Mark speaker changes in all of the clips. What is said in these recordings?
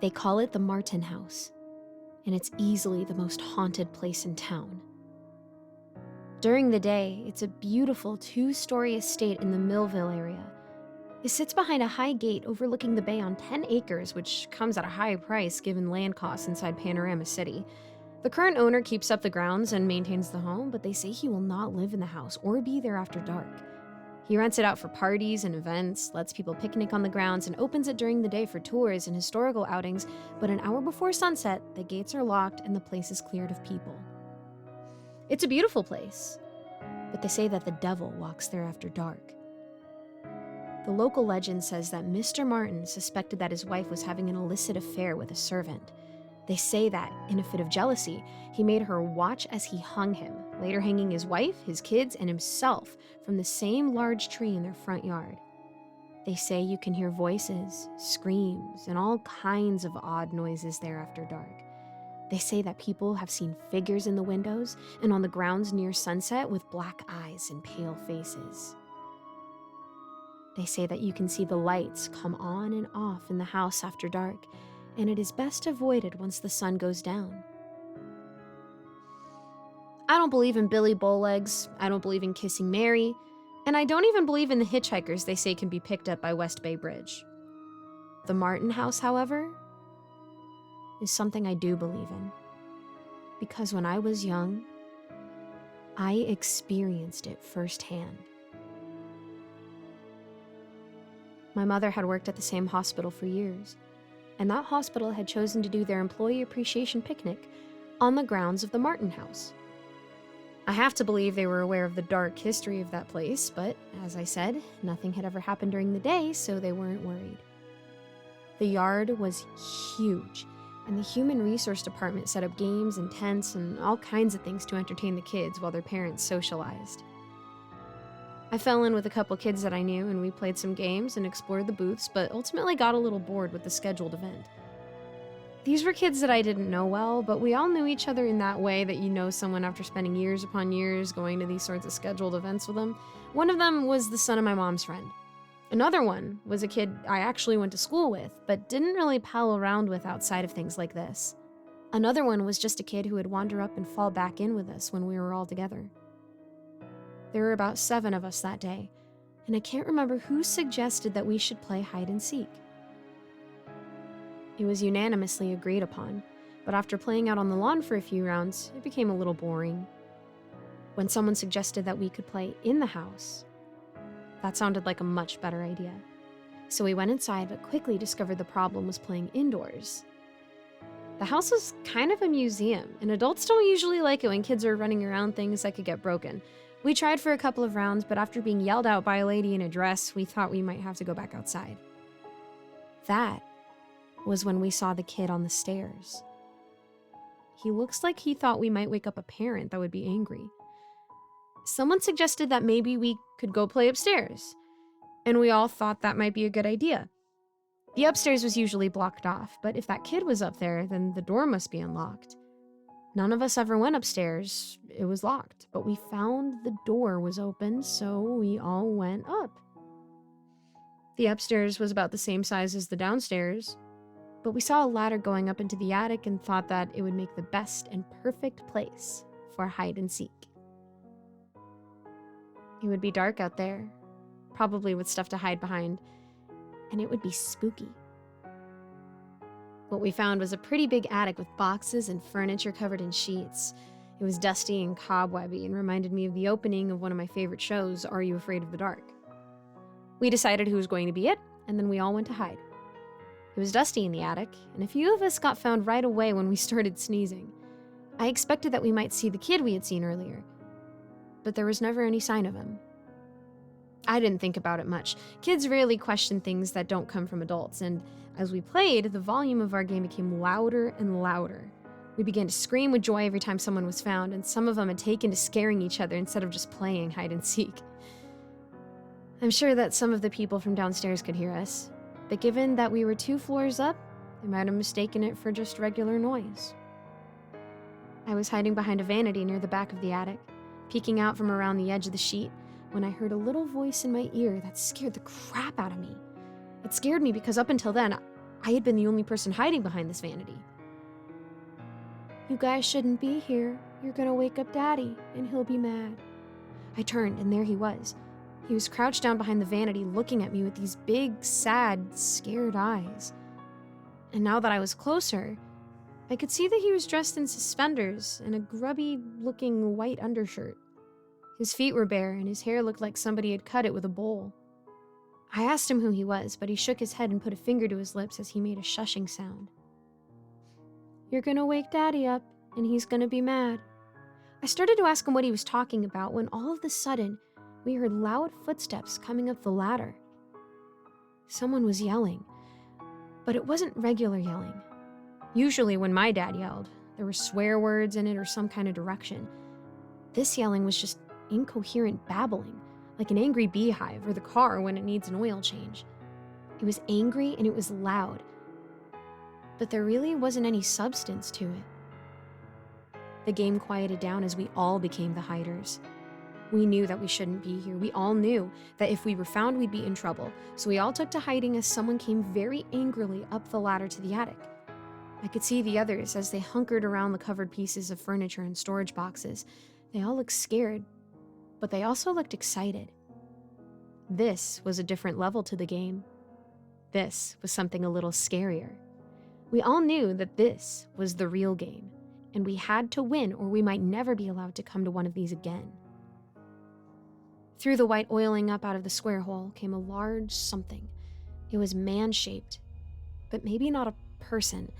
Speaker 1: They call it the Martin House, and it's easily the most haunted place in town. During the day, it's a beautiful 2-story estate in the Millville area. It sits behind a high gate overlooking the bay on 10 acres, which comes at a high price given land costs inside Panorama City. The current owner keeps up the grounds and maintains the home, but they say he will not live in the house or be there after dark. He rents it out for parties and events, lets people picnic on the grounds, and opens it during the day for tours and historical outings, but an hour before sunset, the gates are locked and the place is cleared of people. It's a beautiful place, but they say that the devil walks there after dark. The local legend says that Mr. Martin suspected that his wife was having an illicit affair with a servant. They say that, in a fit of jealousy, he made her watch as he hung him, later hanging his wife, his kids, and himself from the same large tree in their front yard. They say you can hear voices, screams, and all kinds of odd noises there after dark. They say that people have seen figures in the windows and on the grounds near sunset with black eyes and pale faces. They say that you can see the lights come on and off in the house after dark, and it is best avoided once the sun goes down. I don't believe in Billy Bowlegs, I don't believe in Kissing Mary, and I don't even believe in the hitchhikers they say can be picked up by West Bay Bridge. The Martin House, however, is something I do believe in. Because when I was young, I experienced it firsthand. My mother had worked at the same hospital for years, and that hospital had chosen to do their employee appreciation picnic on the grounds of the Martin House. I have to believe they were aware of the dark history of that place, but as I said, nothing had ever happened during the day, so they weren't worried. The yard was huge, and the Human Resource Department set up games and tents and all kinds of things to entertain the kids while their parents socialized. I fell in with a couple kids that I knew, and we played some games and explored the booths, but ultimately got a little bored with the scheduled event. These were kids that I didn't know well, but we all knew each other in that way that you know someone after spending years upon years going to these sorts of scheduled events with them. One of them was the son of my mom's friend. Another one was a kid I actually went to school with, but didn't really pal around with outside of things like this. Another one was just a kid who would wander up and fall back in with us when we were all together. There were about 7 of us that day, and I can't remember who suggested that we should play hide and seek. It was unanimously agreed upon, but after playing out on the lawn for a few rounds, it became a little boring. When someone suggested that we could play in the house, that sounded like a much better idea. So we went inside, but quickly discovered the problem was playing indoors. The house was kind of a museum, and adults don't usually like it when kids are running around things that could get broken. We tried for a couple of rounds, but after being yelled out by a lady in a dress, we thought we might have to go back outside. That was when we saw the kid on the stairs. He looks like he thought we might wake up a parent that would be angry. Someone suggested that maybe we could go play upstairs, and we all thought that might be a good idea. The upstairs was usually blocked off, but if that kid was up there, then the door must be unlocked. None of us ever went upstairs. It was locked, but we found the door was open, so we all went up. The upstairs was about the same size as the downstairs, but we saw a ladder going up into the attic and thought that it would make the best and perfect place for hide and seek. It would be dark out there, probably with stuff to hide behind, and it would be spooky. What we found was a pretty big attic with boxes and furniture covered in sheets. It was dusty and cobwebby and reminded me of the opening of one of my favorite shows, Are You Afraid of the Dark? We decided who was going to be it, and then we all went to hide. It was dusty in the attic, and a few of us got found right away when we started sneezing. I expected that we might see the kid we had seen earlier, but there was never any sign of him. I didn't think about it much. Kids rarely question things that don't come from adults, and as we played, the volume of our game became louder and louder. We began to scream with joy every time someone was found, and some of them had taken to scaring each other instead of just playing hide and seek. I'm sure that some of the people from downstairs could hear us, but given that we were 2 floors up, they might have mistaken it for just regular noise. I was hiding behind a vanity near the back of the attic, peeking out from around the edge of the sheet, when I heard a little voice in my ear that scared the crap out of me. It scared me because up until then, I had been the only person hiding behind this vanity. "You guys shouldn't be here. You're gonna wake up Daddy, and he'll be mad." I turned, and there he was. He was crouched down behind the vanity, looking at me with these big, sad, scared eyes. And now that I was closer, I could see that he was dressed in suspenders and a grubby-looking white undershirt. His feet were bare, and his hair looked like somebody had cut it with a bowl. I asked him who he was, but he shook his head and put a finger to his lips as he made a shushing sound. "You're gonna wake Daddy up, and he's gonna be mad." I started to ask him what he was talking about when all of a sudden, we heard loud footsteps coming up the ladder. Someone was yelling, but it wasn't regular yelling. Usually when my dad yelled, there were swear words in it or some kind of direction. This yelling was just incoherent babbling, like an angry beehive or the car when it needs an oil change. It was angry and it was loud, but there really wasn't any substance to it. The game quieted down as we all became the hiders. We knew that we shouldn't be here. We all knew that if we were found, we'd be in trouble. So we all took to hiding as someone came very angrily up the ladder to the attic. I could see the others as they hunkered around the covered pieces of furniture and storage boxes. They all looked scared, but they also looked excited. This was a different level to the game. This was something a little scarier. We all knew that this was the real game, and we had to win or we might never be allowed to come to one of these again. Through the white oiling up out of the square hole came a large something. It was man-shaped, but maybe not a person.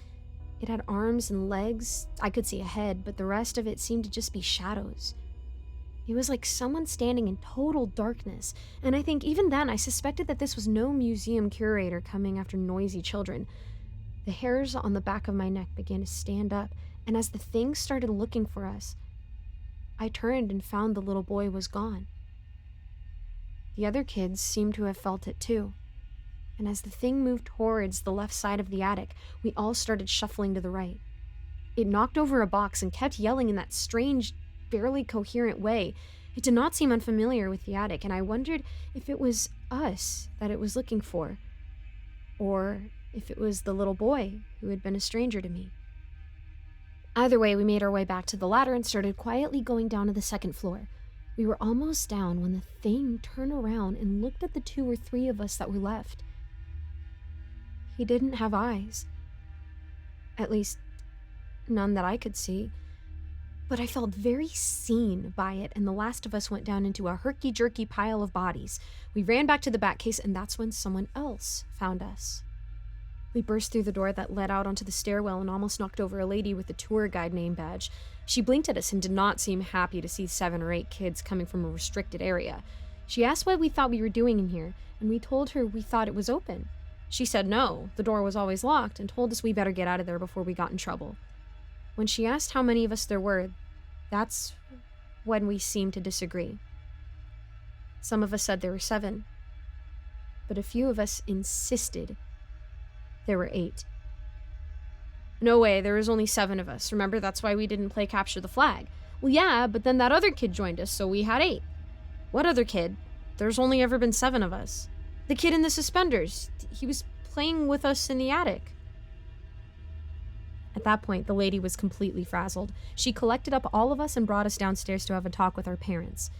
Speaker 1: It had arms and legs. I could see a head, but the rest of it seemed to just be shadows. It was like someone standing in total darkness, and I think even then I suspected that this was no museum curator coming after noisy children. The hairs on the back of my neck began to stand up, and as the thing started looking for us, I turned and found the little boy was gone. The other kids seemed to have felt it too. And as the thing moved towards the left side of the attic, we all started shuffling to the right. It knocked over a box and kept yelling in that strange, barely coherent way. It did not seem unfamiliar with the attic, and I wondered if it was us that it was looking for, or if it was the little boy who had been a stranger to me. Either way, we made our way back to the ladder and started quietly going down to the second floor. We were almost down when the thing turned around and looked at the 2 or 3 of us that were left. He didn't have eyes. At least, none that I could see. But I felt very seen by it, and the last of us went down into a herky-jerky pile of bodies. We ran back to the back case, and that's when someone else found us. We burst through the door that led out onto the stairwell and almost knocked over a lady with a tour guide name badge. She blinked at us and did not seem happy to see 7 or 8 kids coming from a restricted area. She asked what we thought we were doing in here, and we told her we thought it was open. She said no, the door was always locked, and told us we better get out of there before we got in trouble. When she asked how many of us there were, that's when we seemed to disagree. Some of us said there were 7, but a few of us insisted there were 8. No way, there was only 7 of us. Remember, that's why we didn't play capture the flag. Well, yeah, but then that other kid joined us, so we had 8. What other kid? There's only ever been 7 of us. The kid in the suspenders. He was playing with us in the attic. At that point, the lady was completely frazzled. She collected up all of us and brought us downstairs to have a talk with our parents.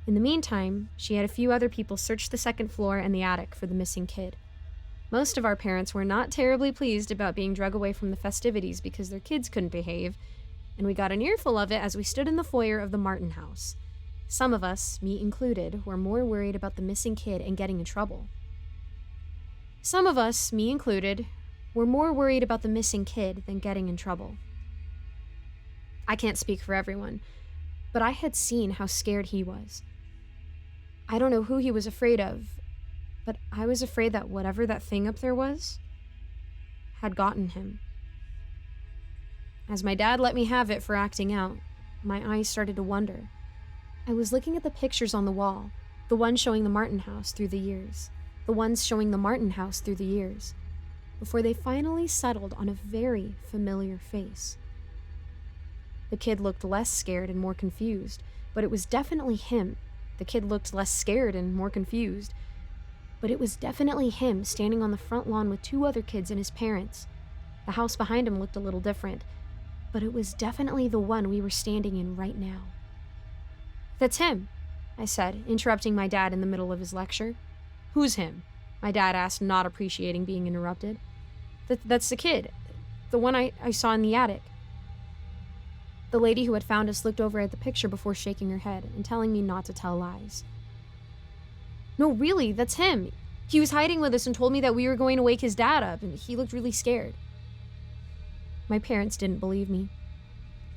Speaker 1: In the meantime, she had a few other people search the second floor and the attic for the missing kid. Most of our parents were not terribly pleased about being drug away from the festivities because their kids couldn't behave, and we got an earful of it as we stood in the foyer of the Martin house. Some of us, me included, were more worried about the missing kid and getting in trouble. Some of us, me included, were more worried about the missing kid than getting in trouble. I can't speak for everyone, but I had seen how scared he was. I don't know who he was afraid of, but I was afraid that whatever that thing up there was had gotten him. As my dad let me have it for acting out, my eyes started to wander. I was looking at the pictures on the wall, the ones showing the Martin house through the years, the ones showing the Martin house through the years, before they finally settled on a very familiar face. The kid looked less scared and more confused, but it was definitely him. The kid looked less scared and more confused. but it was definitely him standing on the front lawn with 2 other kids and his parents. The house behind him looked a little different, but it was definitely the one we were standing in right now. "That's him," I said, interrupting my dad in the middle of his lecture. "Who's him?" my dad asked, not appreciating being interrupted. That's the kid. The one I saw in the attic." The lady who had found us looked over at the picture before shaking her head and telling me not to tell lies. "No, really, that's him. He was hiding with us and told me that we were going to wake his dad up, and he looked really scared." My parents didn't believe me,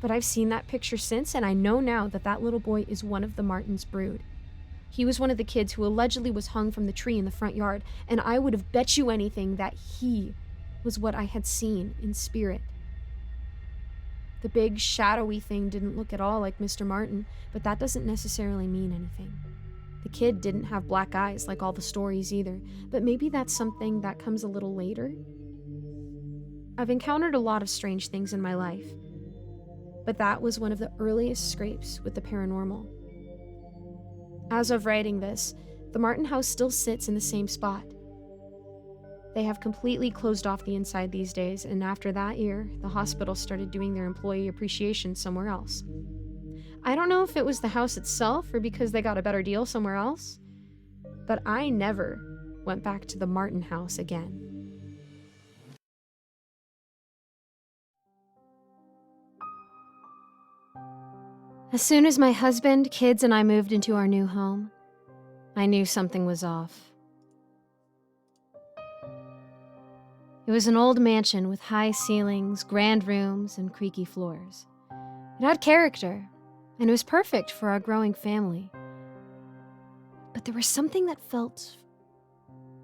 Speaker 1: but I've seen that picture since, and I know now that that little boy is one of the Martins' brood. He was one of the kids who allegedly was hung from the tree in the front yard, and I would have bet you anything that he was what I had seen in spirit. The big, shadowy thing didn't look at all like Mr. Martin, but that doesn't necessarily mean anything. The kid didn't have black eyes like all the stories either, but maybe that's something that comes a little later. I've encountered a lot of strange things in my life, but that was one of the earliest scrapes with the paranormal. As of writing this, the Martin house still sits in the same spot. They have completely closed off the inside these days, and after that year, the hospital started doing their employee appreciation somewhere else. I don't know if it was the house itself or because they got a better deal somewhere else, but I never went back to the Martin house again. As soon as my husband, kids, and I moved into our new home, I knew something was off. It was an old mansion with high ceilings, grand rooms, and creaky floors. It had character, and it was perfect for our growing family. But there was something that felt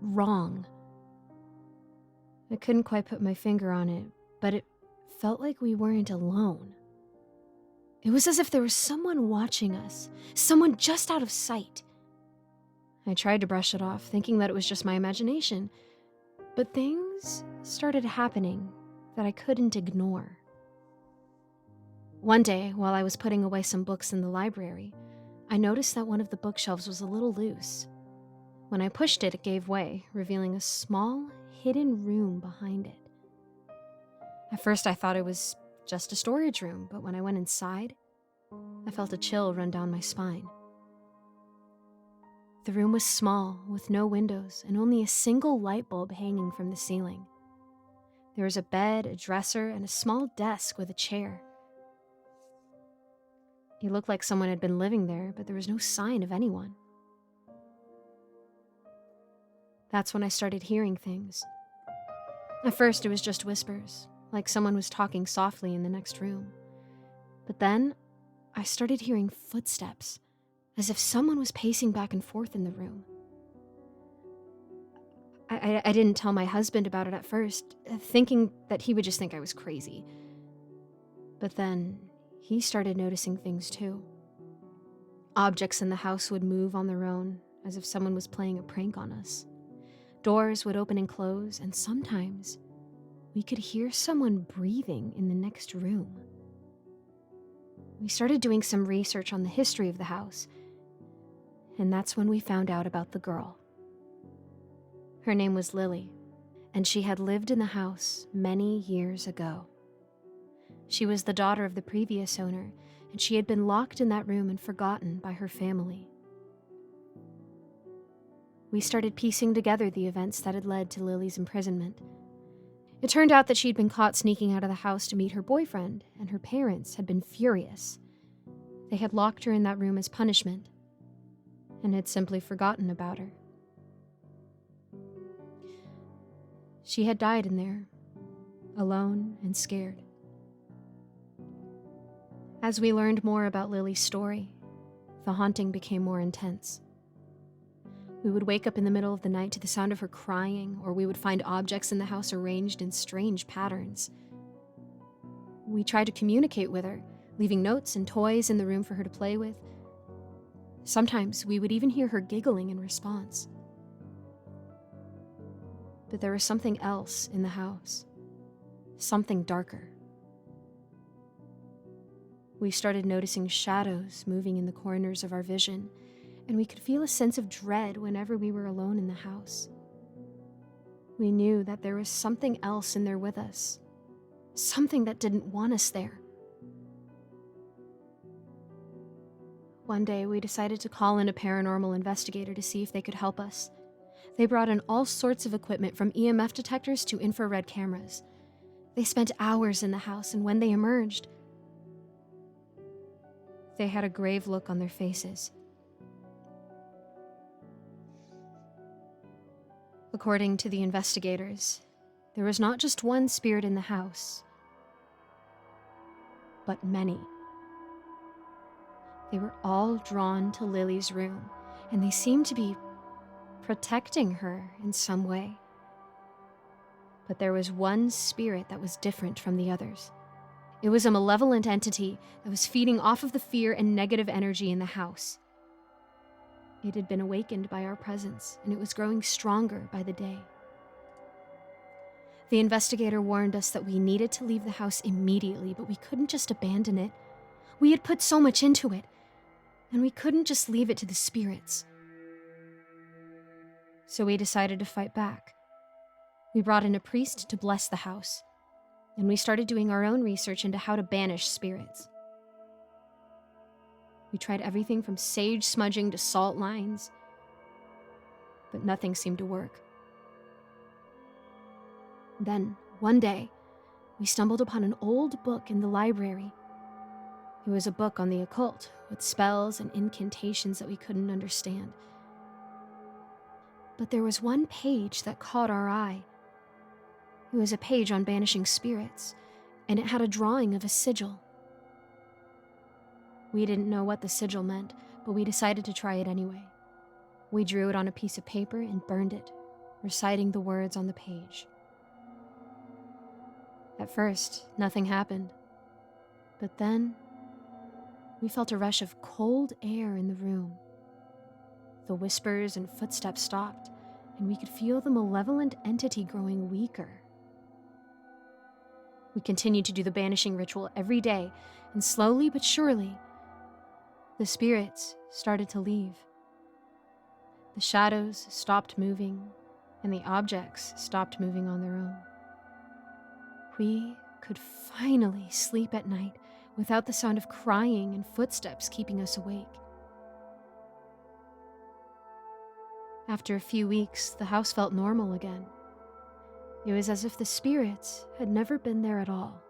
Speaker 1: wrong. I couldn't quite put my finger on it, but it felt like we weren't alone. It was as if there was someone watching us, someone just out of sight. I tried to brush it off, thinking that it was just my imagination, but things started happening that I couldn't ignore. One day, while I was putting away some books in the library, I noticed that one of the bookshelves was a little loose. When I pushed it, it gave way, revealing a small, hidden room behind it. At first, I thought it was just a storage room, but when I went inside, I felt a chill run down my spine. The room was small, with no windows, and only a single light bulb hanging from the ceiling. There was a bed, a dresser, and a small desk with a chair. It looked like someone had been living there, but there was no sign of anyone. That's when I started hearing things. At first, it was just whispers, like someone was talking softly in the next room. But then, I started hearing footsteps, as if someone was pacing back and forth in the room. I didn't tell my husband about it at first, thinking that he would just think I was crazy. But then, he started noticing things too. Objects in the house would move on their own, as if someone was playing a prank on us. Doors would open and close, and sometimes we could hear someone breathing in the next room. We started doing some research on the history of the house, and that's when we found out about the girl. Her name was Lily, and she had lived in the house many years ago. She was the daughter of the previous owner, and she had been locked in that room and forgotten by her family. We started piecing together the events that had led to Lily's imprisonment. It turned out that she'd been caught sneaking out of the house to meet her boyfriend, and her parents had been furious. They had locked her in that room as punishment, and had simply forgotten about her. She had died in there, alone and scared. As we learned more about Lily's story, the haunting became more intense. We would wake up in the middle of the night to the sound of her crying, or we would find objects in the house arranged in strange patterns. We tried to communicate with her, leaving notes and toys in the room for her to play with. Sometimes we would even hear her giggling in response. But there was something else in the house, something darker. We started noticing shadows moving in the corners of our vision, and we could feel a sense of dread whenever we were alone in the house. We knew that there was something else in there with us, something that didn't want us there. One day, we decided to call in a paranormal investigator to see if they could help us. They brought in all sorts of equipment from EMF detectors to infrared cameras. They spent hours in the house, and when they emerged, they had a grave look on their faces. According to the investigators, there was not just one spirit in the house, but many. They were all drawn to Lily's room, and they seemed to be protecting her in some way. But there was one spirit that was different from the others. It was a malevolent entity that was feeding off of the fear and negative energy in the house. It had been awakened by our presence, and it was growing stronger by the day. The investigator warned us that we needed to leave the house immediately, but we couldn't just abandon it. We had put so much into it, and we couldn't just leave it to the spirits. So we decided to fight back. We brought in a priest to bless the house, and we started doing our own research into how to banish spirits. We tried everything from sage smudging to salt lines, but nothing seemed to work. Then, one day, we stumbled upon an old book in the library. It was a book on the occult, with spells and incantations that we couldn't understand. But there was one page that caught our eye. It was a page on banishing spirits, and it had a drawing of a sigil. We didn't know what the sigil meant, but we decided to try it anyway. We drew it on a piece of paper and burned it, reciting the words on the page. At first, nothing happened. But then, we felt a rush of cold air in the room. The whispers and footsteps stopped, and we could feel the malevolent entity growing weaker. We continued to do the banishing ritual every day, and slowly but surely, the spirits started to leave. The shadows stopped moving, and the objects stopped moving on their own. We could finally sleep at night without the sound of crying and footsteps keeping us awake. After a few weeks, the house felt normal again. It was as if the spirits had never been there at all.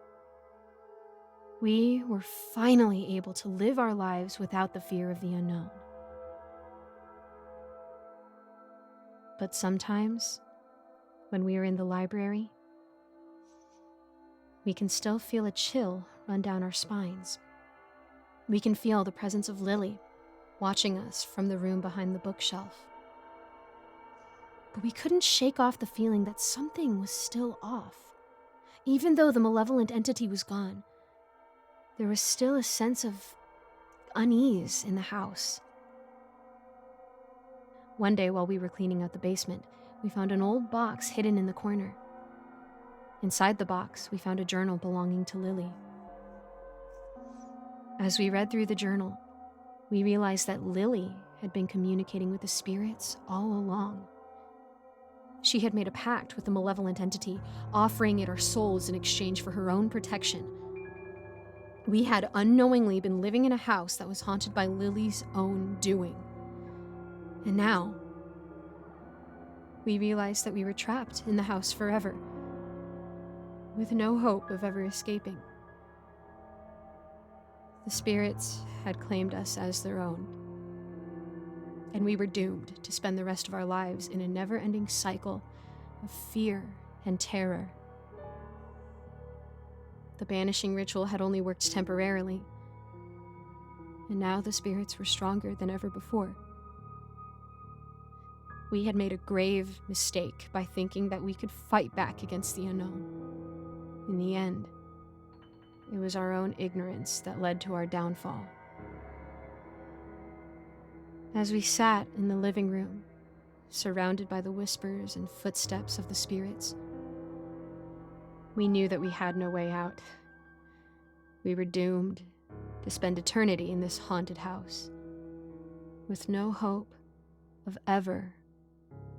Speaker 1: We were finally able to live our lives without the fear of the unknown. But sometimes, when we are in the library, we can still feel a chill run down our spines. We can feel the presence of Lily watching us from the room behind the bookshelf. But we couldn't shake off the feeling that something was still off. Even though the malevolent entity was gone, there was still a sense of unease in the house. One day while we were cleaning out the basement, we found an old box hidden in the corner. Inside the box, we found a journal belonging to Lily. As we read through the journal, we realized that Lily had been communicating with the spirits all along. She had made a pact with the malevolent entity, offering it our souls in exchange for her own protection. We had unknowingly been living in a house that was haunted by Lily's own doing. And now, we realized that we were trapped in the house forever, with no hope of ever escaping. The spirits had claimed us as their own, and we were doomed to spend the rest of our lives in a never-ending cycle of fear and terror. The banishing ritual had only worked temporarily, and now the spirits were stronger than ever before. We had made a grave mistake by thinking that we could fight back against the unknown. In the end, it was our own ignorance that led to our downfall. As we sat in the living room, surrounded by the whispers and footsteps of the spirits, we knew that we had no way out. We were doomed to spend eternity in this haunted house. with no hope of ever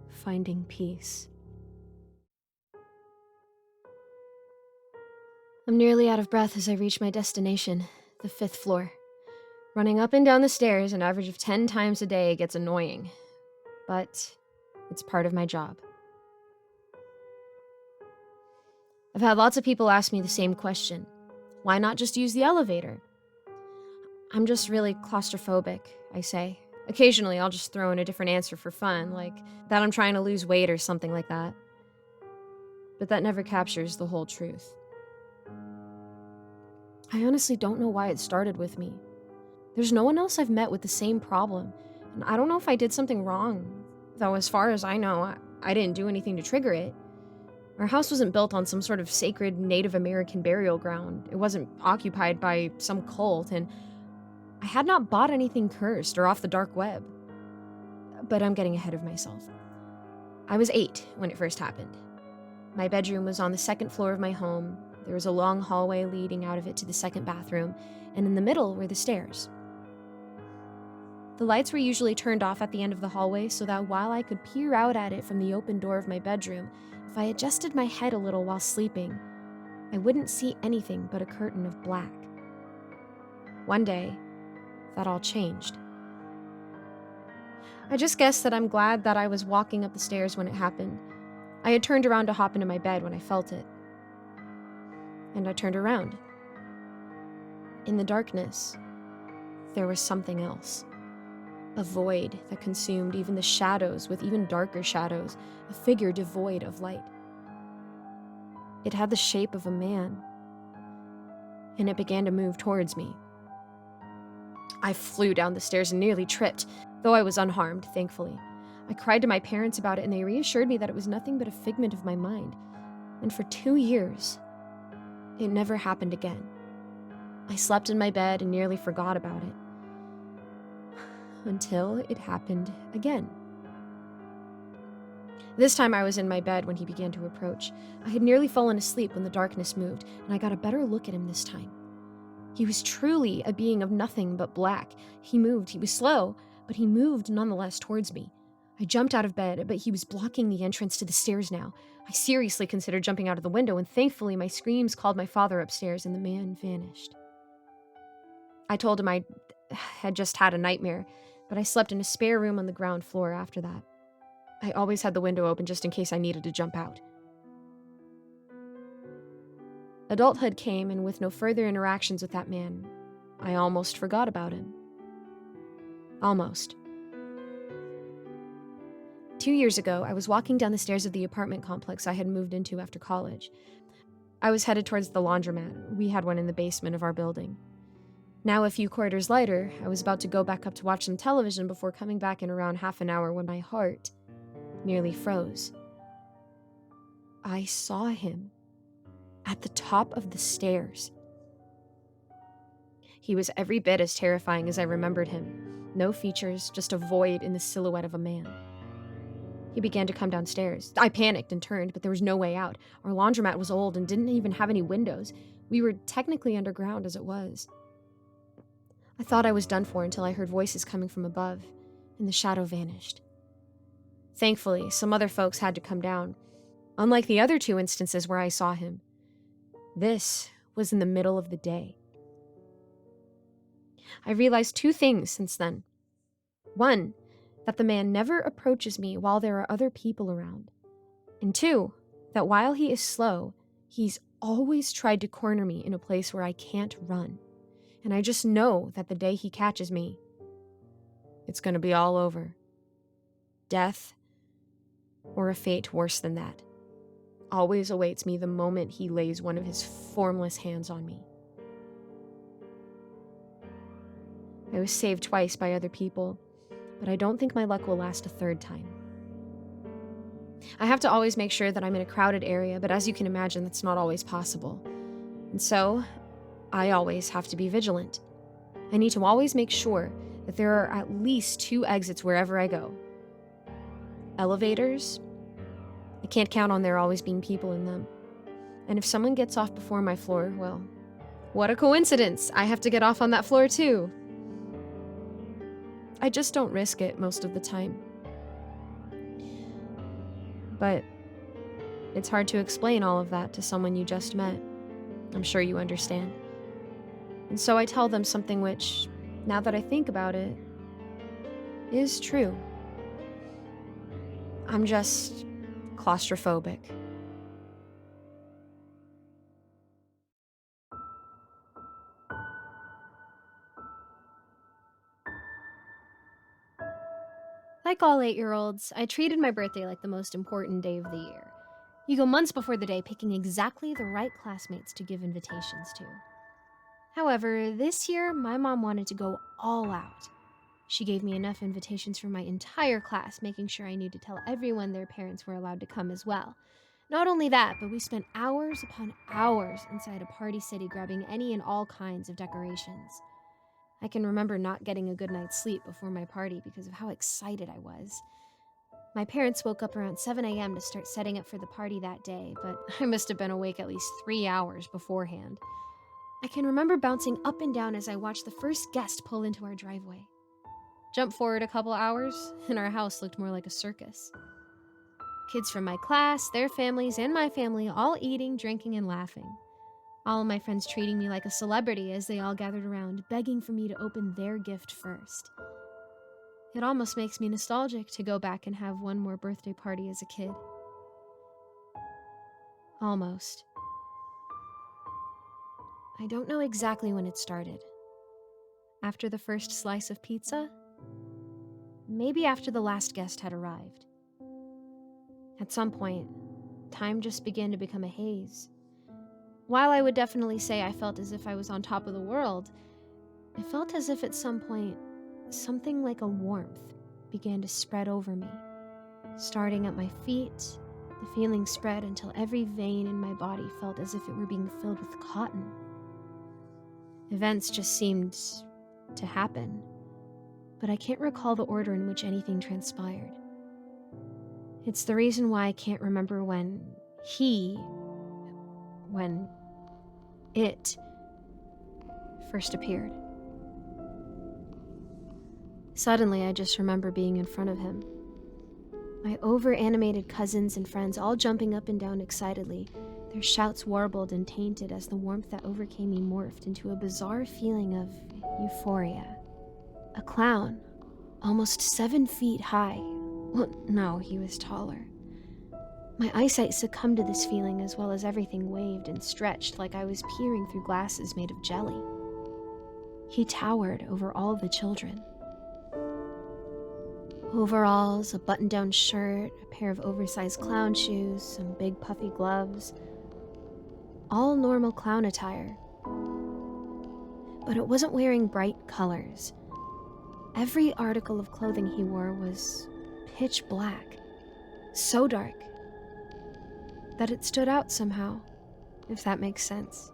Speaker 1: finding peace. I'm nearly out of breath as I reach my destination, the 5th floor. Running up and down the stairs an average of 10 times a day gets annoying, but it's part of my job. I've had lots of people ask me the same question. Why not just use the elevator? I'm just really claustrophobic, I say. Occasionally, I'll just throw in a different answer for fun, like that I'm trying to lose weight or something like that. But that never captures the whole truth. I honestly don't know why it started with me. There's no one else I've met with the same problem, and I don't know if I did something wrong, though as far as I know, I didn't do anything to trigger it. Our house wasn't built on some sort of sacred Native American burial ground. It wasn't occupied by some cult, and I had not bought anything cursed or off the dark web. But I'm getting ahead of myself. I was 8 when it first happened. My bedroom was on the 2nd floor of my home. There was a long hallway leading out of it to the 2nd bathroom, and in the middle were the stairs. The lights were usually turned off at the end of the hallway so that while I could peer out at it from the open door of my bedroom, if I adjusted my head a little while sleeping, I wouldn't see anything but a curtain of black. One day, that all changed. I just guess that I'm glad that I was walking up the stairs when it happened. I had turned around to hop into my bed when I felt it. And I turned around. In the darkness, there was something else. A void that consumed even the shadows with even darker shadows, a figure devoid of light. It had the shape of a man, and it began to move towards me. I flew down the stairs and nearly tripped, though I was unharmed, thankfully. I cried to my parents about it, and they reassured me that it was nothing but a figment of my mind. And for 2 years, it never happened again. I slept in my bed and nearly forgot about it. Until it happened again. This time I was in my bed when he began to approach. I had nearly fallen asleep when the darkness moved, and I got a better look at him this time. He was truly a being of nothing but black. He moved. He was slow, but he moved nonetheless towards me. I jumped out of bed, but he was blocking the entrance to the stairs now. I seriously considered jumping out of the window, and thankfully my screams called my father upstairs, and the man vanished. I told him I had just had a nightmare, but I slept in a spare room on the ground floor after that. I always had the window open just in case I needed to jump out. Adulthood came, and with no further interactions with that man, I almost forgot about him. Almost. 2 years ago, I was walking down the stairs of the apartment complex I had moved into after college. I was headed towards the laundromat. We had one in the basement of our building. Now, a few corridors later, I was about to go back up to watch some television before coming back in around half an hour when my heart nearly froze. I saw him at the top of the stairs. He was every bit as terrifying as I remembered him. No features, just a void in the silhouette of a man. He began to come downstairs. I panicked and turned, but there was no way out. Our laundromat was old and didn't even have any windows. We were technically underground as it was. I thought I was done for until I heard voices coming from above, and the shadow vanished. Thankfully, some other folks had to come down. Unlike the other 2 instances where I saw him, this was in the middle of the day. I realized 2 things since then. 1, that the man never approaches me while there are other people around. And 2, that while he is slow, he's always tried to corner me in a place where I can't run. And I just know that the day he catches me, it's going to be all over. Death, or a fate worse than that, always awaits me the moment he lays one of his formless hands on me. I was saved twice by other people, but I don't think my luck will last a 3rd time. I have to always make sure that I'm in a crowded area, but as you can imagine, that's not always possible. And so, I always have to be vigilant. I need to always make sure that there are at least 2 exits wherever I go. Elevators, I can't count on there always being people in them. And if someone gets off before my floor, well, what a coincidence! I have to get off on that floor too. I just don't risk it most of the time. But it's hard to explain all of that to someone you just met. I'm sure you understand. And so I tell them something which, now that I think about it, is true. I'm just claustrophobic. Like all 8-year-olds, I treated my birthday like the most important day of the year. You go months before the day picking exactly the right classmates to give invitations to. However, this year, my mom wanted to go all out. She gave me enough invitations for my entire class, making sure I knew to tell everyone their parents were allowed to come as well. Not only that, but we spent hours upon hours inside a party city grabbing any and all kinds of decorations. I can remember not getting a good night's sleep before my party because of how excited I was. My parents woke up around 7 a.m. to start setting up for the party that day, but I must have been awake at least 3 hours beforehand. I can remember bouncing up and down as I watched the first guest pull into our driveway. Jump forward a couple hours, and our house looked more like a circus. Kids from my class, their families, and my family all eating, drinking, and laughing. All of my friends treating me like a celebrity as they all gathered around, begging for me to open their gift first. It almost makes me nostalgic to go back and have one more birthday party as a kid. Almost. I don't know exactly when it started. After the first slice of pizza? Maybe after the last guest had arrived. At some point, time just began to become a haze. While I would definitely say I felt as if I was on top of the world, it felt as if at some point, something like a warmth began to spread over me. Starting at my feet, the feeling spread until every vein in my body felt as if it were being filled with cotton. Events just seemed to happen, but I can't recall the order in which anything transpired. It's the reason why I can't remember when it first appeared. Suddenly, I just remember being in front of him. My over-animated cousins and friends all jumping up and down excitedly, their shouts warbled and tainted as the warmth that overcame me morphed into a bizarre feeling of euphoria. A clown, almost 7 feet high. Well, no, he was taller. My eyesight succumbed to this feeling as well as everything waved and stretched like I was peering through glasses made of jelly. He towered over all the children. Overalls, a button-down shirt, a pair of oversized clown shoes, some big puffy gloves. All normal clown attire. But it wasn't wearing bright colors. Every article of clothing he wore was pitch black, so dark that it stood out somehow, if that makes sense.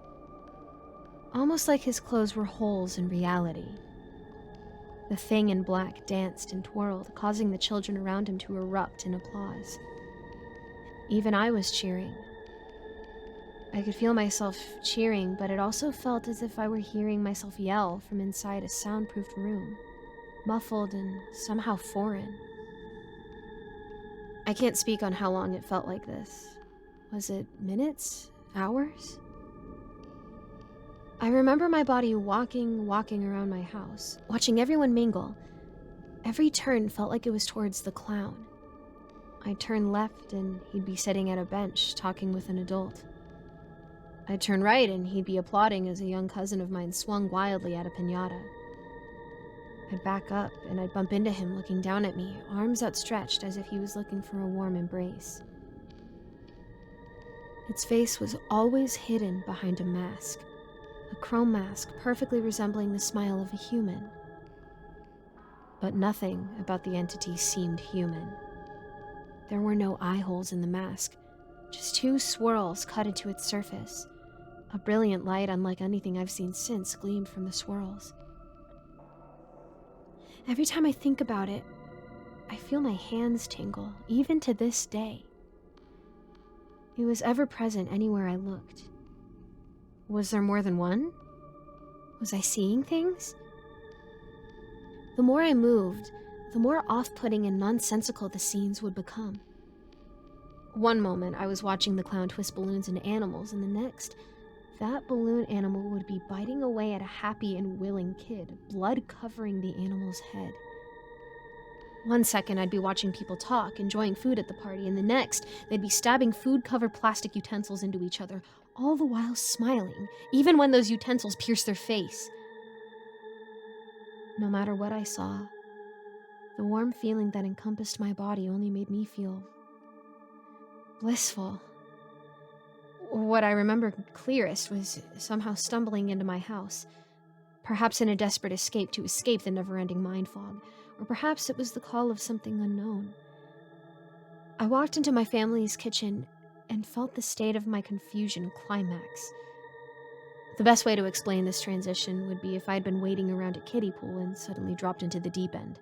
Speaker 1: Almost like his clothes were holes in reality. The thing in black danced and twirled, causing the children around him to erupt in applause. Even I was cheering. I could feel myself cheering, but it also felt as if I were hearing myself yell from inside a soundproofed room, muffled and somehow foreign. I can't speak on how long it felt like this. Was it minutes? Hours? I remember my body walking around my house, watching everyone mingle. Every turn felt like it was towards the clown. I'd turn left and he'd be sitting at a bench talking with an adult. I'd turn right and he'd be applauding as a young cousin of mine swung wildly at a piñata. I'd back up and I'd bump into him looking down at me, arms outstretched as if he was looking for a warm embrace. Its face was always hidden behind a mask. A chrome mask perfectly resembling the smile of a human. But nothing about the entity seemed human. There were no eye holes in the mask, just 2 swirls cut into its surface. A brilliant light unlike anything I've seen since gleamed from the swirls. Every time I think about it, I feel my hands tingle, even to this day. It was ever present anywhere I looked. Was there more than one? Was I seeing things? The more I moved, the more off-putting and nonsensical the scenes would become. One moment, I was watching the clown twist balloons into animals, and the next, that balloon animal would be biting away at a happy and willing kid, blood covering the animal's head. One second, I'd be watching people talk, enjoying food at the party, and the next, they'd be stabbing food-covered plastic utensils into each other, all the while smiling, even when those utensils pierced their face. No matter what I saw, the warm feeling that encompassed my body only made me feel blissful. What I remember clearest was somehow stumbling into my house, perhaps in a desperate escape to escape the never-ending mind fog, or perhaps it was the call of something unknown. I walked into my family's kitchen and felt the state of my confusion climax. The best way to explain this transition would be if I'd been waiting around a kiddie pool and suddenly dropped into the deep end.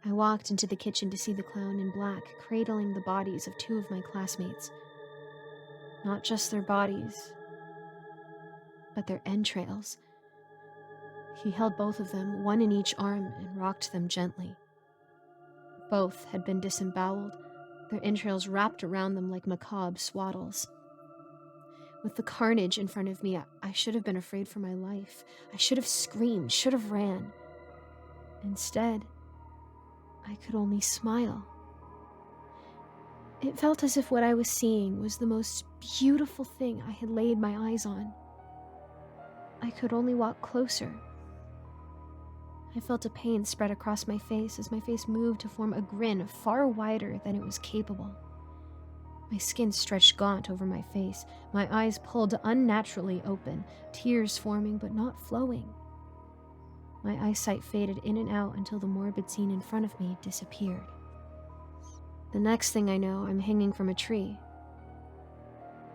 Speaker 1: I walked into the kitchen to see the clown in black cradling the bodies of two of my classmates. Not just their bodies, but their entrails. He held both of them, one in each arm, and rocked them gently. Both had been disemboweled, their entrails wrapped around them like macabre swaddles. With the carnage in front of me, I should have been afraid for my life. I should have screamed, should have ran. Instead, I could only smile. It felt as if what I was seeing was the most beautiful thing I had laid my eyes on. I could only walk closer. I felt a pain spread across my face as my face moved to form a grin far wider than it was capable. My skin stretched gaunt over my face, my eyes pulled unnaturally open, tears forming but not flowing. My eyesight faded in and out until the morbid scene in front of me disappeared. The next thing I know, I'm hanging from a tree.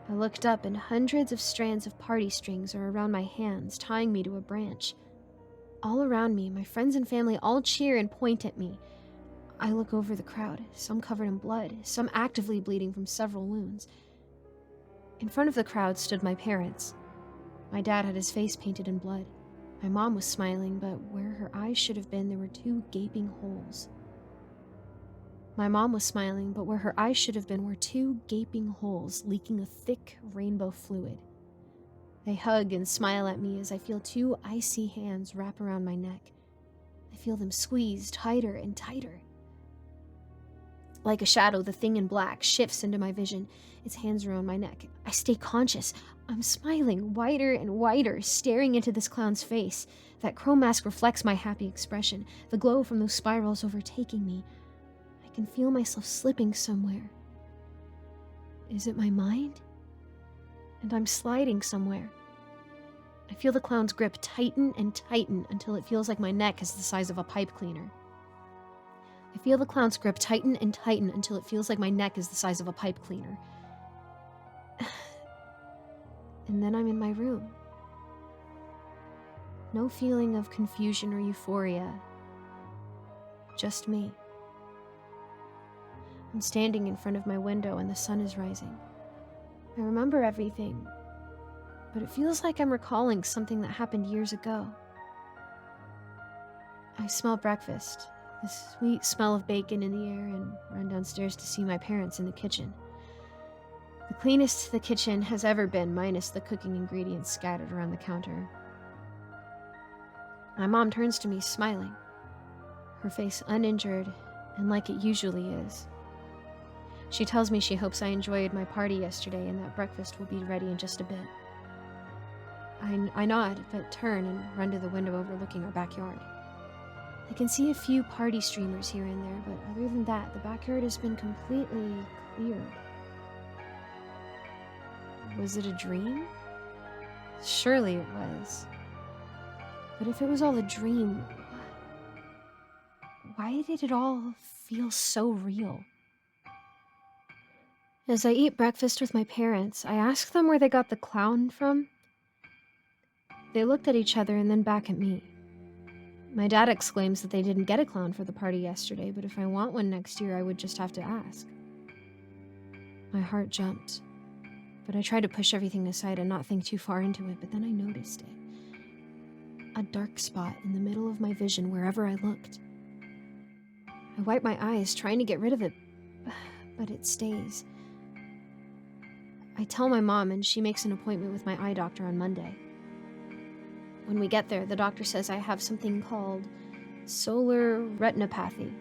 Speaker 1: I looked up and hundreds of strands of party strings are around my hands, tying me to a branch. All around me, my friends and family all cheer and point at me. I look over the crowd, some covered in blood, some actively bleeding from several wounds. In front of the crowd stood my parents. My dad had his face painted in blood. My mom was smiling, but where her eyes should have been, there were two gaping holes. My mom was smiling, but where her eyes should have been were two gaping holes leaking a thick rainbow fluid. They hug and smile at me as I feel two icy hands wrap around my neck. I feel them squeeze tighter and tighter. Like a shadow, the thing in black shifts into my vision, its hands around my neck. I stay conscious. I'm smiling wider and wider, staring into this clown's face. That chrome mask reflects my happy expression, the glow from those spirals overtaking me. I can feel myself slipping somewhere. Is it my mind? And I'm sliding somewhere. I feel the clown's grip tighten and tighten until it feels like my neck is the size of a pipe cleaner. I feel the clown's grip tighten and tighten until it feels like my neck is the size of a pipe cleaner. And then I'm in my room. No feeling of confusion or euphoria. Just me. I'm standing in front of my window and the sun is rising. I remember everything, but it feels like I'm recalling something that happened years ago. I smell breakfast, the sweet smell of bacon in the air, and run downstairs to see my parents in the kitchen. The cleanest the kitchen has ever been, minus the cooking ingredients scattered around the counter. My mom turns to me smiling, her face uninjured and like it usually is. She tells me she hopes I enjoyed my party yesterday and that breakfast will be ready in just a bit. I nod, but turn and run to the window overlooking our backyard. I can see a few party streamers here and there, but other than that, the backyard has been completely cleared. Was it a dream? Surely it was. But if it was all a dream, why did it all feel so real? As I eat breakfast with my parents, I ask them where they got the clown from. They looked at each other and then back at me. My dad exclaims that they didn't get a clown for the party yesterday, but if I want one next year, I would just have to ask. My heart jumped, but I tried to push everything aside and not think too far into it, but then I noticed it. a dark spot in the middle of my vision wherever I looked. I wipe my eyes, trying to get rid of it, but it stays. I tell my mom, and she makes an appointment with my eye doctor on Monday. When we get there, the doctor says I have something called solar retinopathy.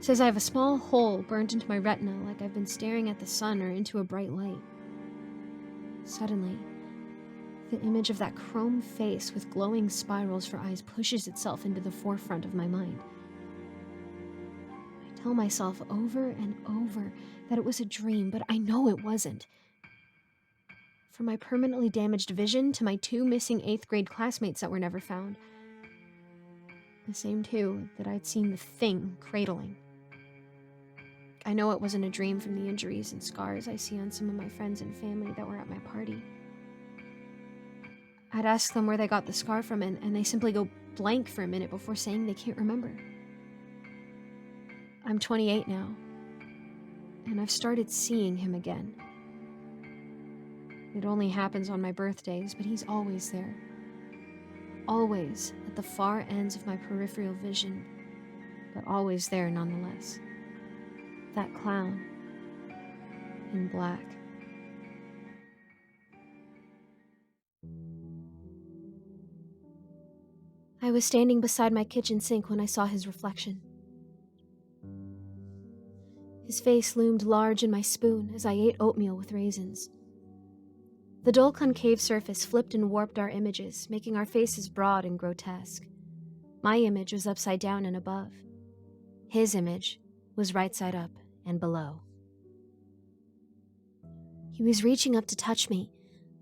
Speaker 1: Says I have a small hole burnt into my retina, like I've been staring at the sun or into a bright light. Suddenly, the image of that chrome face with glowing spirals for eyes pushes itself into the forefront of my mind. I tell myself over and over that it was a dream, but I know it wasn't. From my permanently damaged vision to my 2 missing 8th grade classmates that were never found. The same 2 that I'd seen the thing cradling. I know it wasn't a dream from the injuries and scars I see on some of my friends and family that were at my party. I'd ask them where they got the scar from, and they simply go blank for a minute before saying they can't remember. I'm 28 now, and I've started seeing him again. It only happens on my birthdays, but he's always there. Always at the far ends of my peripheral vision, but always there nonetheless. That clown in black. I was standing beside my kitchen sink when I saw his reflection. His face loomed large in my spoon as I ate oatmeal with raisins. The dull concave surface flipped and warped our images, making our faces broad and grotesque. My image was upside down and above. His image was right side up and below. He was reaching up to touch me.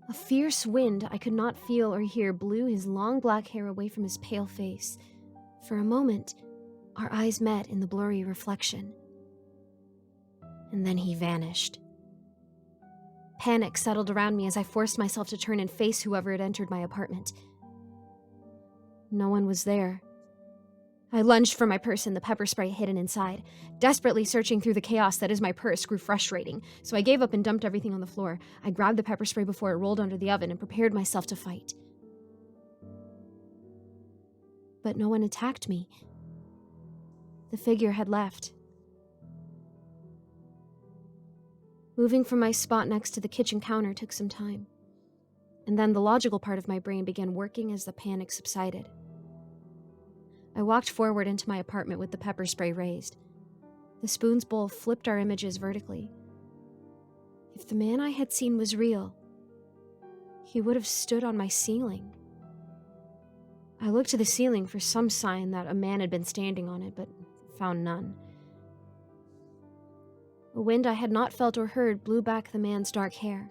Speaker 1: A fierce wind I could not feel or hear blew his long black hair away from his pale face. For a moment, our eyes met in the blurry reflection. And then he vanished. Panic settled around me as I forced myself to turn and face whoever had entered my apartment. No one was there. I lunged for my purse and the pepper spray hidden inside. Desperately searching through the chaos that is my purse grew frustrating, so I gave up and dumped everything on the floor. I grabbed the pepper spray before it rolled under the oven and prepared myself to fight. But no one attacked me. The figure had left. Moving from my spot next to the kitchen counter took some time, and then the logical part of my brain began working as the panic subsided. I walked forward into my apartment with the pepper spray raised. The spoon's bowl flipped our images vertically. If the man I had seen was real, he would have stood on my ceiling. I looked to the ceiling for some sign that a man had been standing on it, but found none. A wind I had not felt or heard blew back the man's dark hair.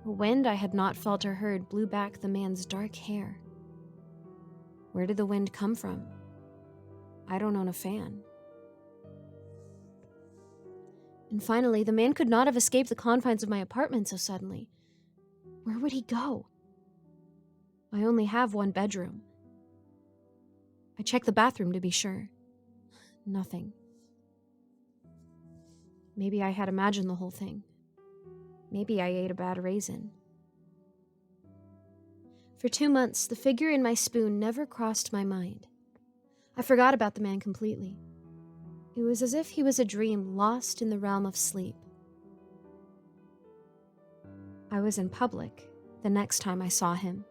Speaker 1: A wind I had not felt or heard blew back the man's dark hair. Where did the wind come from? I don't own a fan. And finally, the man could not have escaped the confines of my apartment so suddenly. Where would he go? I only have 1 bedroom. I checked the bathroom to be sure. Nothing. Maybe I had imagined the whole thing. Maybe I ate a bad raisin. For 2 months, the figure in my spoon never crossed my mind. I forgot about the man completely. It was as if he was a dream lost in the realm of sleep. I was in public the next time I saw him.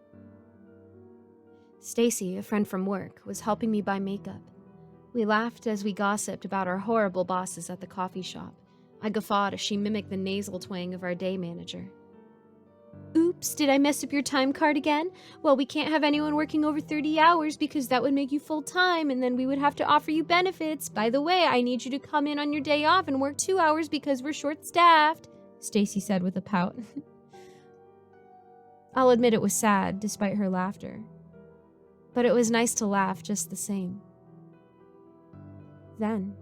Speaker 1: Stacy, a friend from work, was helping me buy makeup. We laughed as we gossiped about our horrible bosses at the coffee shop. I guffawed as she mimicked the nasal twang of our day manager. Oops, did I mess up your time card again? Well, we can't have anyone working over 30 hours because that would make you full-time, and then we would have to offer you benefits. By the way, I need you to come in on your day off and work 2 hours because we're short-staffed, Stacy said with a pout. I'll admit it was sad, despite her laughter. But it was nice to laugh just the same. Then,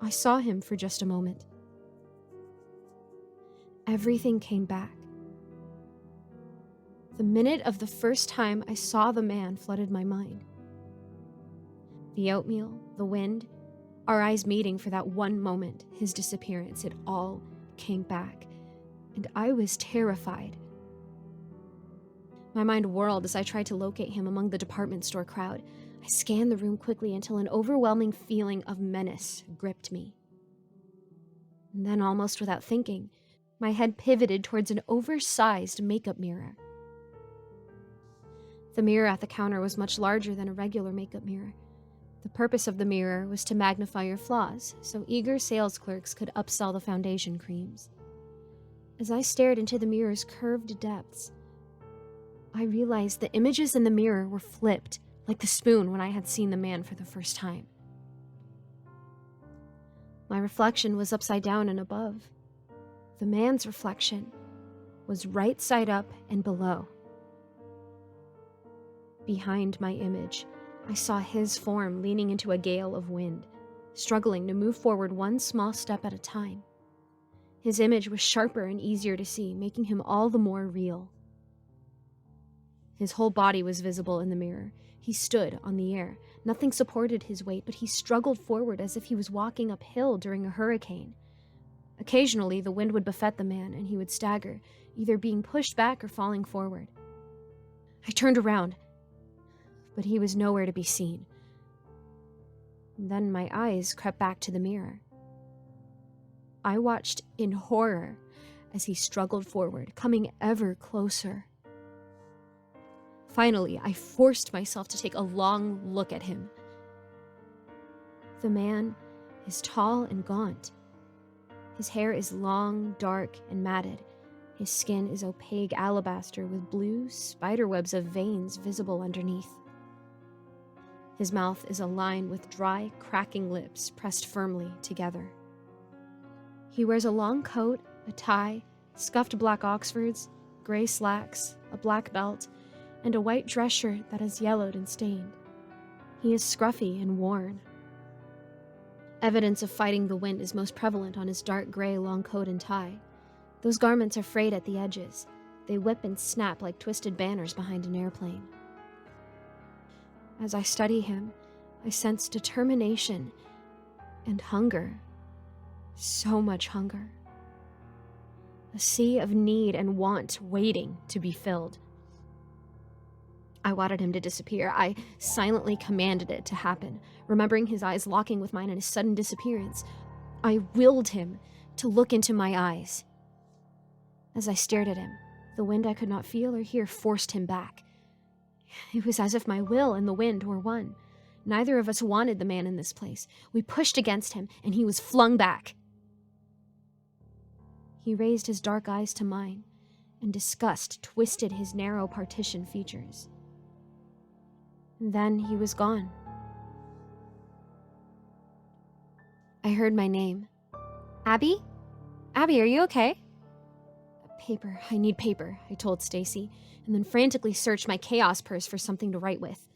Speaker 1: I saw him for just a moment. Everything came back. The minute of the first time I saw the man flooded my mind. The oatmeal, the wind, our eyes meeting for that one moment, his disappearance, it all came back, and I was terrified. My mind whirled as I tried to locate him among the department store crowd. I scanned the room quickly until an overwhelming feeling of menace gripped me. And then, almost without thinking, my head pivoted towards an oversized makeup mirror. The mirror at the counter was much larger than a regular makeup mirror. The purpose of the mirror was to magnify your flaws, so eager sales clerks could upsell the foundation creams. As I stared into the mirror's curved depths, I realized the images in the mirror were flipped, like the spoon when I had seen the man for the first time. My reflection was upside down and above. The man's reflection was right side up and below. Behind my image, I saw his form leaning into a gale of wind, struggling to move forward one small step at a time. His image was sharper and easier to see, making him all the more real. His whole body was visible in the mirror. He stood on the air. Nothing supported his weight, but he struggled forward as if he was walking uphill during a hurricane. Occasionally, the wind would buffet the man, and he would stagger, either being pushed back or falling forward. I turned around, but he was nowhere to be seen. Then my eyes crept back to the mirror. I watched in horror as he struggled forward, coming ever closer. Finally, I forced myself to take a long look at him. The man is tall and gaunt. His hair is long, dark, and matted. His skin is opaque alabaster with blue spiderwebs of veins visible underneath. His mouth is a line with dry, cracking lips pressed firmly together. He wears a long coat, a tie, scuffed black Oxfords, gray slacks, a black belt, and a white dress shirt that is yellowed and stained. He is scruffy and worn. Evidence of fighting the wind is most prevalent on his dark gray long coat and tie. Those garments are frayed at the edges. They whip and snap like twisted banners behind an airplane. As I study him, I sense determination and hunger. So much hunger. A sea of need and want waiting to be filled. I wanted him to disappear. I silently commanded it to happen, remembering his eyes locking with mine and his sudden disappearance. I willed him to look into my eyes. As I stared at him, the wind I could not feel or hear forced him back. It was as if my will and the wind were one. Neither of us wanted the man in this place. We pushed against him, and he was flung back. He raised his dark eyes to mine, and disgust twisted his narrow partition features. And then he was gone. I heard my name. Abby? Abby, are you okay? Paper. I need paper, I told Stacy, and then frantically searched my chaos purse for something to write with.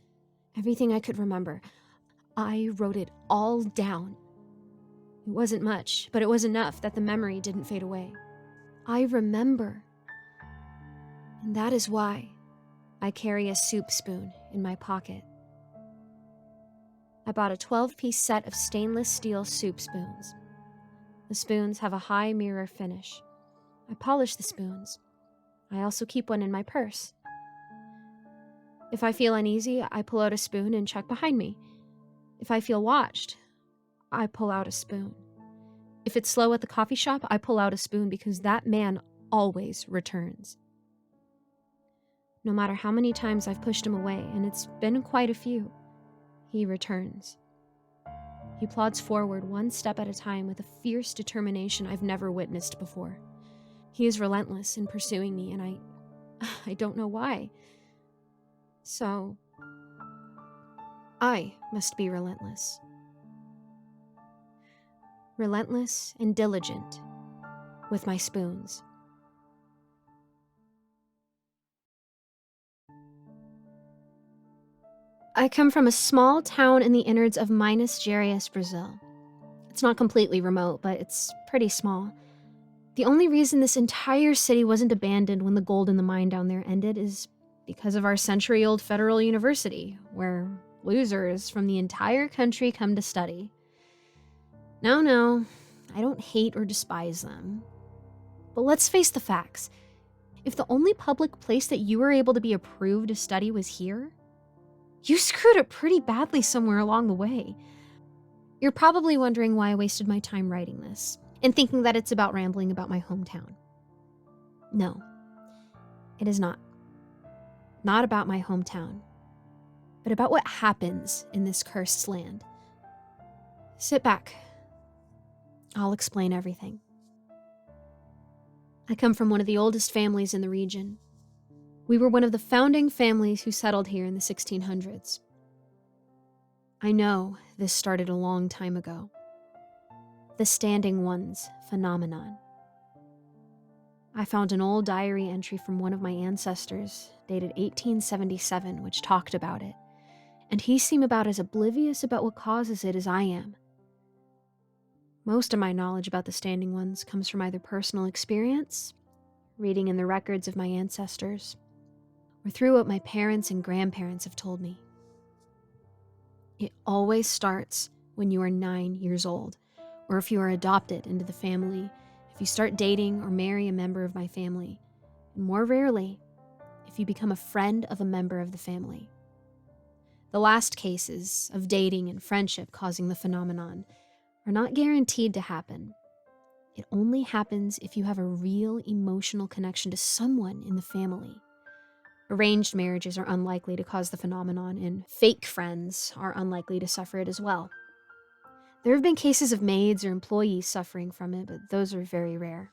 Speaker 1: Everything I could remember. I wrote it all down. It wasn't much, but it was enough that the memory didn't fade away. I remember. And that is why I carry a soup spoon in my pocket. I bought a 12-piece set of stainless steel soup spoons. The spoons have a high mirror finish. I polish the spoons. I also keep one in my purse. If I feel uneasy, I pull out a spoon and check behind me. If I feel watched, I pull out a spoon. If it's slow at the coffee shop, I pull out a spoon because that man always returns. No matter how many times I've pushed him away, and it's been quite a few, he returns. He plods forward one step at a time with a fierce determination I've never witnessed before. He is relentless in pursuing me, and I don't know why. So, I must be relentless. Relentless and diligent with my spoons. I come from a small town in the innards of Minas Gerais, Brazil. It's not completely remote, but it's pretty small. The only reason this entire city wasn't abandoned when the gold in the mine down there ended is because of our century-old federal university, where losers from the entire country come to study. No, I don't hate or despise them. But let's face the facts. If the only public place that you were able to be approved to study was here, you screwed up pretty badly somewhere along the way. You're probably wondering why I wasted my time writing this and thinking that it's about rambling about my hometown. No, it is not. Not about my hometown, but about what happens in this cursed land. Sit back. I'll explain everything. I come from one of the oldest families in the region. We were one of the founding families who settled here in the 1600s. I know this started a long time ago. The Standing Ones phenomenon. I found an old diary entry from one of my ancestors, dated 1877, which talked about it, and he seemed about as oblivious about what causes it as I am. Most of my knowledge about the Standing Ones comes from either personal experience, reading in the records of my ancestors, or through what my parents and grandparents have told me. It always starts when you are 9 years old, or if you are adopted into the family, if you start dating or marry a member of my family, and more rarely, if you become a friend of a member of the family. The last cases of dating and friendship causing the phenomenon are not guaranteed to happen. It only happens if you have a real emotional connection to someone in the family. Arranged marriages are unlikely to cause the phenomenon, and fake friends are unlikely to suffer it as well. There have been cases of maids or employees suffering from it, but those are very rare.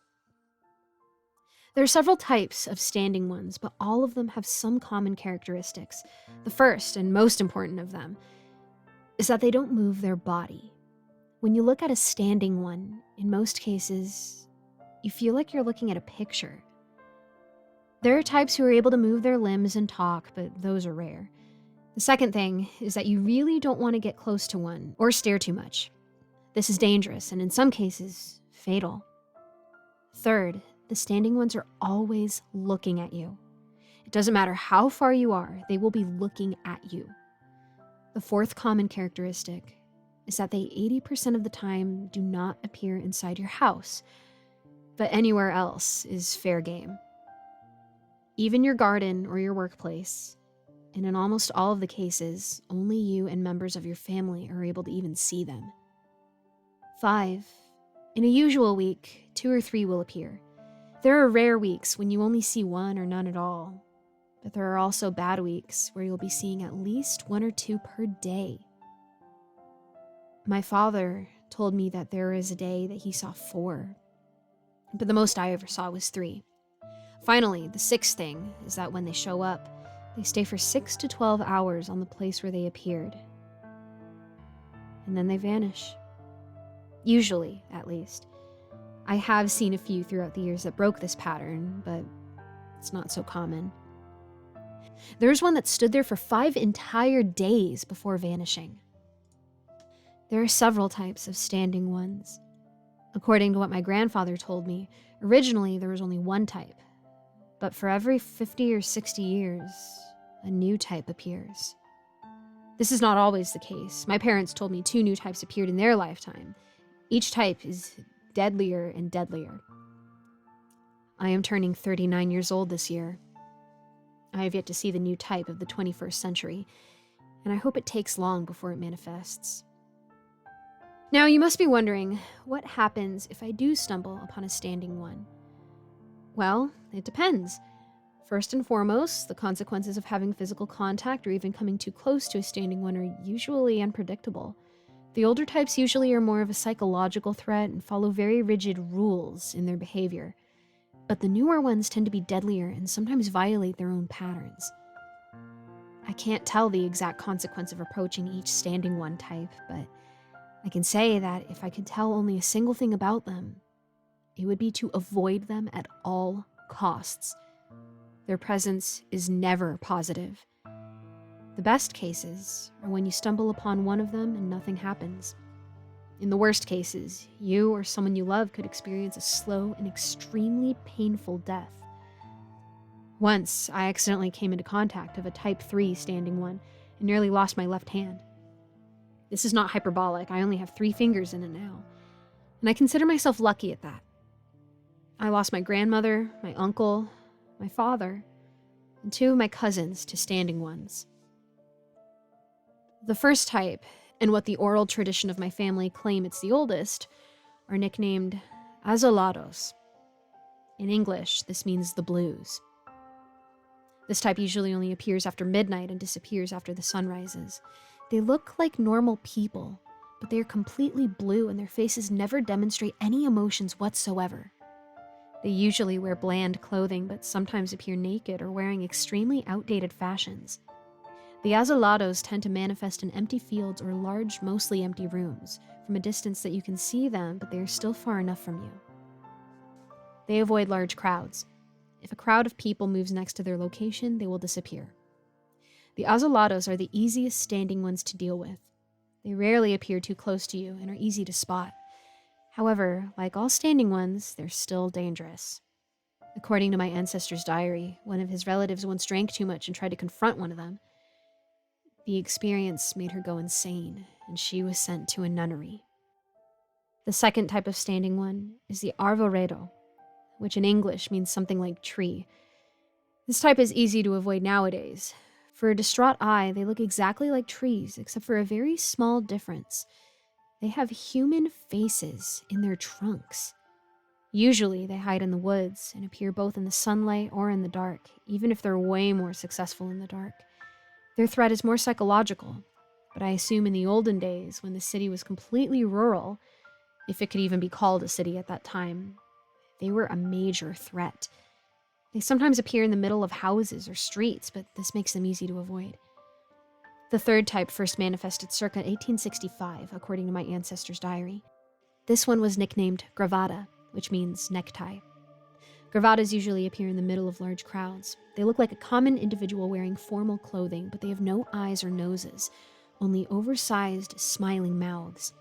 Speaker 1: There are several types of Standing Ones, but all of them have some common characteristics. The first and most important of them is that they don't move their body. When you look at a Standing One, in most cases, you feel like you're looking at a picture. There are types who are able to move their limbs and talk, but those are rare. The second thing is that you really don't want to get close to one or stare too much. This is dangerous and in some cases, fatal. Third, the Standing Ones are always looking at you. It doesn't matter how far you are, they will be looking at you. The fourth common characteristic is that they 80% of the time do not appear inside your house, but anywhere else is fair game. Even your garden or your workplace, and in almost all of the cases, only you and members of your family are able to even see them. 5. In a usual week, 2 or 3 will appear. There are rare weeks when you only see 1 or none at all, but there are also bad weeks where you'll be seeing at least 1 or 2 per day. My father told me that there was a day that he saw 4, but the most I ever saw was 3. Finally, the sixth thing is that when they show up, they stay for 6 to 12 hours on the place where they appeared. And then they vanish. Usually, at least. I have seen a few throughout the years that broke this pattern, but it's not so common. There's one that stood there for 5 entire days before vanishing. There are several types of Standing Ones. According to what my grandfather told me, originally there was only one type, but for every 50 or 60 years, a new type appears. This is not always the case. My parents told me 2 new types appeared in their lifetime. Each type is deadlier and deadlier. I am turning 39 years old this year. I have yet to see the new type of the 21st century, and I hope it takes long before it manifests. Now, you must be wondering, what happens if I do stumble upon a Standing One? Well, it depends. First and foremost, the consequences of having physical contact or even coming too close to a Standing One are usually unpredictable. The older types usually are more of a psychological threat and follow very rigid rules in their behavior. But the newer ones tend to be deadlier and sometimes violate their own patterns. I can't tell the exact consequence of approaching each Standing One type, but I can say that if I could tell only a single thing about them, it would be to avoid them at all costs. Their presence is never positive. The best cases are when you stumble upon one of them and nothing happens. In the worst cases, you or someone you love could experience a slow and extremely painful death. Once, I accidentally came into contact of a Type 3 Standing One and nearly lost my left hand. This is not hyperbolic, I only have 3 fingers in it now, and I consider myself lucky at that. I lost my grandmother, my uncle, my father, and 2 of my cousins to standing ones. The first type, and what the oral tradition of my family claim it's the oldest, are nicknamed azulados. In English, this means the blues. This type usually only appears after midnight and disappears after the sun rises. They look like normal people, but they are completely blue and their faces never demonstrate any emotions whatsoever. They usually wear bland clothing, but sometimes appear naked or wearing extremely outdated fashions. The azulados tend to manifest in empty fields or large, mostly empty rooms, from a distance that you can see them, but they are still far enough from you. They avoid large crowds. If a crowd of people moves next to their location, they will disappear. The azulados are the easiest standing ones to deal with. They rarely appear too close to you and are easy to spot. However, like all standing ones, they're still dangerous. According to my ancestor's diary, one of his relatives once drank too much and tried to confront one of them. The experience made her go insane, and she was sent to a nunnery. The second type of standing one is the arvoredo, which in English means something like tree. This type is easy to avoid nowadays. For a distraught eye, they look exactly like trees, except for a very small difference. They have human faces in their trunks. Usually, they hide in the woods and appear both in the sunlight or in the dark, even if they're way more successful in the dark. Their threat is more psychological, but I assume in the olden days, when the city was completely rural, if it could even be called a city at that time, they were a major threat. They sometimes appear in the middle of houses or streets, but this makes them easy to avoid. The third type first manifested circa 1865, according to my ancestor's diary. This one was nicknamed gravata, which means necktie. Gravatas usually appear in the middle of large crowds. They look like a common individual wearing formal clothing, but they have no eyes or noses, only oversized, smiling mouths.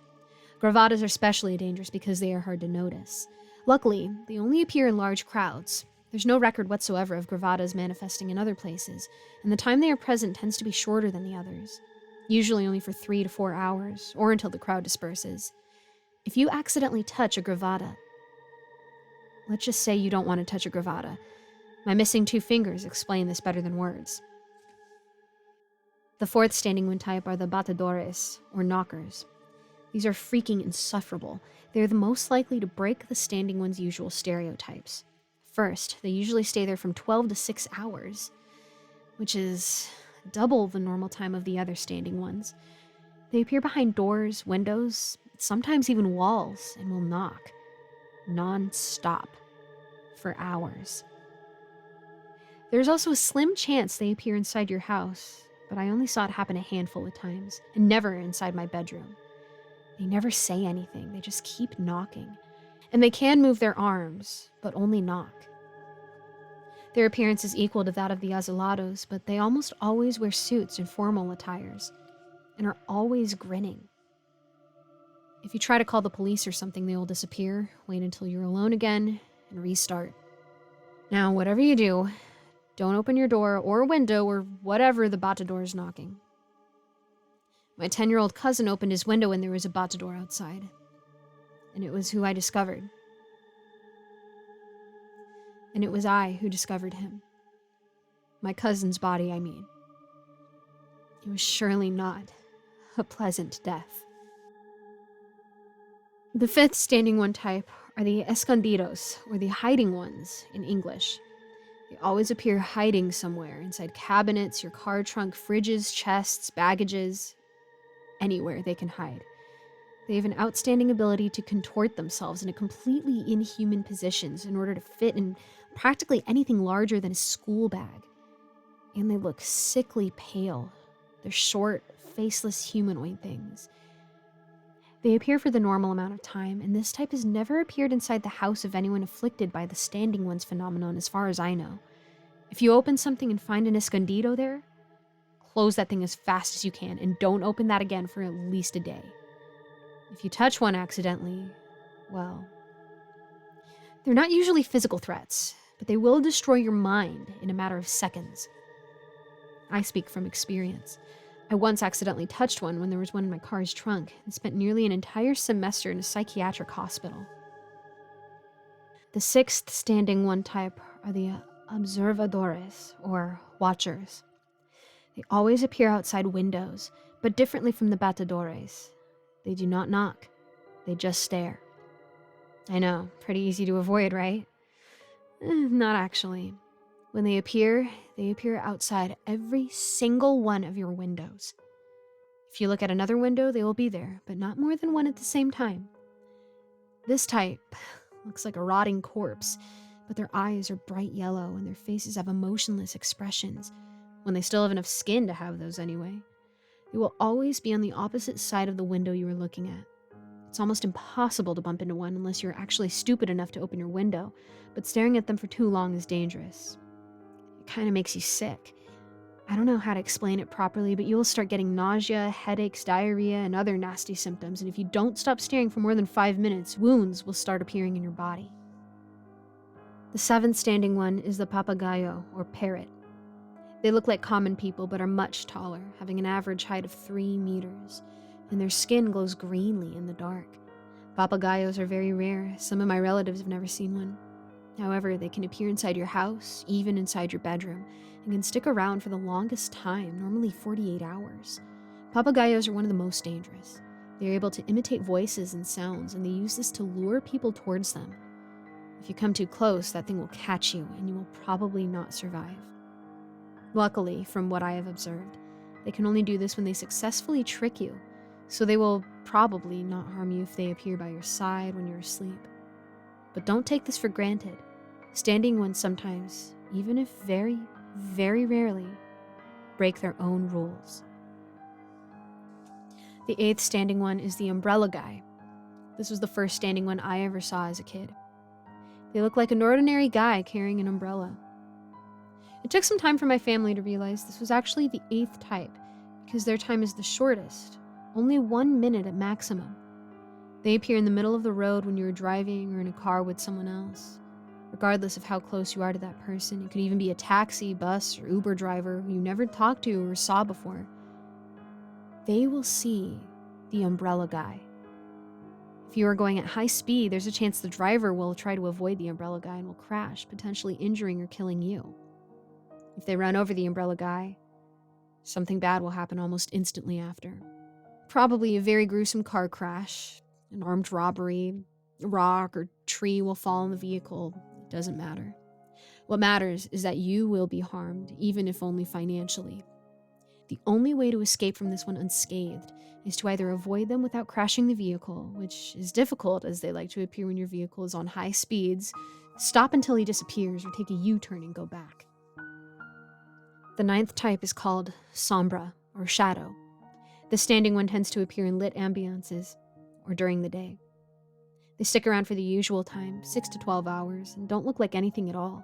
Speaker 1: Gravatas are especially dangerous because they are hard to notice. Luckily, they only appear in large crowds. There's no record whatsoever of gravatas manifesting in other places, and the time they are present tends to be shorter than the others, usually only for 3 to 4 hours, or until the crowd disperses. If you accidentally touch a gravata, let's just say you don't want to touch a gravata. My missing 2 fingers explain this better than words. The fourth standing one type are the batedores, or knockers. These are freaking insufferable. They're the most likely to break the standing one's usual stereotypes. First, they usually stay there from 12 to 6 hours, which is double the normal time of the other standing ones. They appear behind doors, windows, sometimes even walls, and will knock non-stop for hours. There's also a slim chance they appear inside your house, but I only saw it happen a handful of times, and never inside my bedroom. They never say anything, they just keep knocking. And they can move their arms, but only knock. Their appearance is equal to that of the azulados, but they almost always wear suits and formal attires, and are always grinning. If you try to call the police or something, they will disappear, wait until you're alone again, and restart. Now, whatever you do, don't open your door or window or whatever the batador is knocking. My 10-year-old cousin opened his window and there was a batador outside. And it was who I discovered. And it was I who discovered him. My cousin's body, I mean. It was surely not a pleasant death. The fifth standing one type are the escondidos, or the hiding ones in English. They always appear hiding somewhere, inside cabinets, your car trunk, fridges, chests, baggages, anywhere they can hide. They have an outstanding ability to contort themselves into completely inhuman positions in order to fit in practically anything larger than a school bag. And they look sickly pale. They're short, faceless humanoid things. They appear for the normal amount of time, and this type has never appeared inside the house of anyone afflicted by the standing ones phenomenon as far as I know. If you open something and find an escondido there, close that thing as fast as you can and don't open that again for at least a day. If you touch one accidentally, well, they're not usually physical threats, but they will destroy your mind in a matter of seconds. I speak from experience. I once accidentally touched one when there was one in my car's trunk and spent nearly an entire semester in a psychiatric hospital. The sixth standing one type are the observadores, or watchers. They always appear outside windows, but differently from the batedores. They do not knock. They just stare. I know, pretty easy to avoid, right? Not actually. When they appear outside every single one of your windows. If you look at another window, they will be there, but not more than one at the same time. This type looks like a rotting corpse, but their eyes are bright yellow and their faces have emotionless expressions, when they still have enough skin to have those anyway. They will always be on the opposite side of the window you are looking at. It's almost impossible to bump into one unless you're actually stupid enough to open your window, but staring at them for too long is dangerous. It kind of makes you sick. I don't know how to explain it properly, but you will start getting nausea, headaches, diarrhea, and other nasty symptoms, and if you don't stop staring for more than 5 minutes, wounds will start appearing in your body. The seventh standing one is the papagayo, or parrot. They look like common people, but are much taller, having an average height of 3 meters, and their skin glows greenly in the dark. Papagayos are very rare. Some of my relatives have never seen one. However, they can appear inside your house, even inside your bedroom, and can stick around for the longest time, normally 48 hours. Papagayos are one of the most dangerous. They are able to imitate voices and sounds, and they use this to lure people towards them. If you come too close, that thing will catch you, and you will probably not survive. Luckily, from what I have observed, they can only do this when they successfully trick you, so they will probably not harm you if they appear by your side when you're asleep. But don't take this for granted. Standing ones sometimes, even if very, very rarely, break their own rules. The eighth standing one is the umbrella guy. This was the first standing one I ever saw as a kid. They look like an ordinary guy carrying an umbrella. It took some time for my family to realize this was actually the eighth type, because their time is the shortest, only 1 minute at maximum. They appear in the middle of the road when you're driving or in a car with someone else. Regardless of how close you are to that person, it could even be a taxi, bus, or Uber driver who you never talked to or saw before. They will see the umbrella guy. If you are going at high speed, there's a chance the driver will try to avoid the umbrella guy and will crash, potentially injuring or killing you. If they run over the umbrella guy, something bad will happen almost instantly after. Probably a very gruesome car crash, an armed robbery, a rock or tree will fall on the vehicle. It doesn't matter. What matters is that you will be harmed, even if only financially. The only way to escape from this one unscathed is to either avoid them without crashing the vehicle, which is difficult as they like to appear when your vehicle is on high speeds, stop until he disappears, or take a U-turn and go back. The ninth type is called sombra, or shadow. The standing one tends to appear in lit ambiances, or during the day. They stick around for the usual time, 6 to 12 hours, and don't look like anything at all.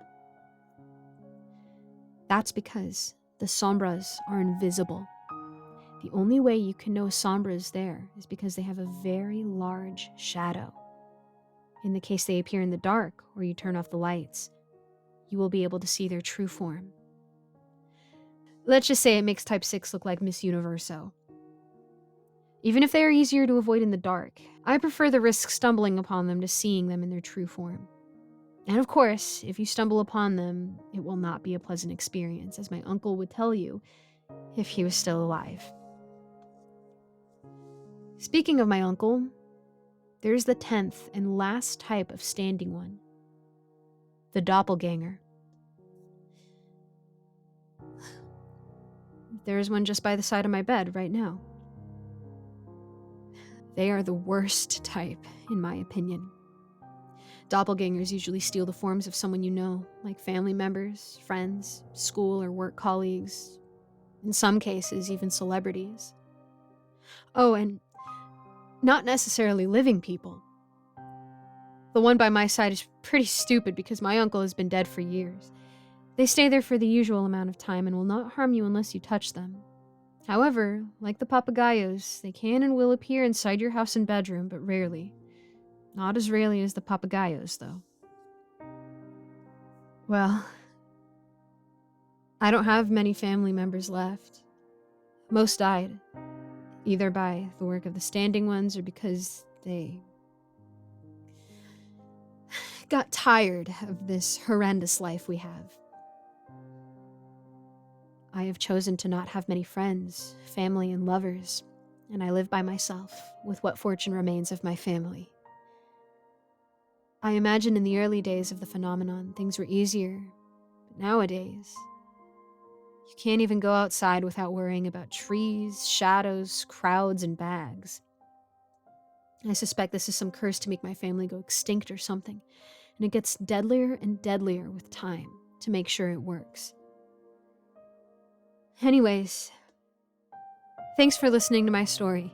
Speaker 1: That's because the sombras are invisible. The only way you can know a sombra is there is because they have a very large shadow. In the case they appear in the dark, or you turn off the lights, you will be able to see their true form. Let's just say it makes Type 6 look like Miss Universo. Even if they are easier to avoid in the dark, I prefer the risk stumbling upon them to seeing them in their true form. And of course, if you stumble upon them, it will not be a pleasant experience, as my uncle would tell you if he was still alive. Speaking of my uncle, there's the 10th and last type of standing one, the doppelganger. There's one just by the side of my bed right now. They are the worst type, in my opinion. Doppelgangers usually steal the forms of someone you know, like family members, friends, school or work colleagues, in some cases, even celebrities. Oh, and not necessarily living people. The one by my side is pretty stupid because my uncle has been dead for years. They stay there for the usual amount of time and will not harm you unless you touch them. However, like the papagayos, they can and will appear inside your house and bedroom, but rarely. Not as rarely as the papagayos, though. Well, I don't have many family members left. Most died, either by the work of the standing ones or because they got tired of this horrendous life we have. I have chosen to not have many friends, family, and lovers, and I live by myself with what fortune remains of my family. I imagine in the early days of the phenomenon, things were easier, but nowadays, you can't even go outside without worrying about trees, shadows, crowds, and bags. I suspect this is some curse to make my family go extinct or something, and it gets deadlier and deadlier with time to make sure it works. Anyways, thanks for listening to my story.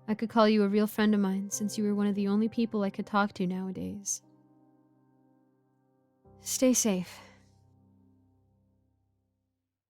Speaker 1: I could call you a real friend of mine since you were one of the only people I could talk to nowadays. Stay safe.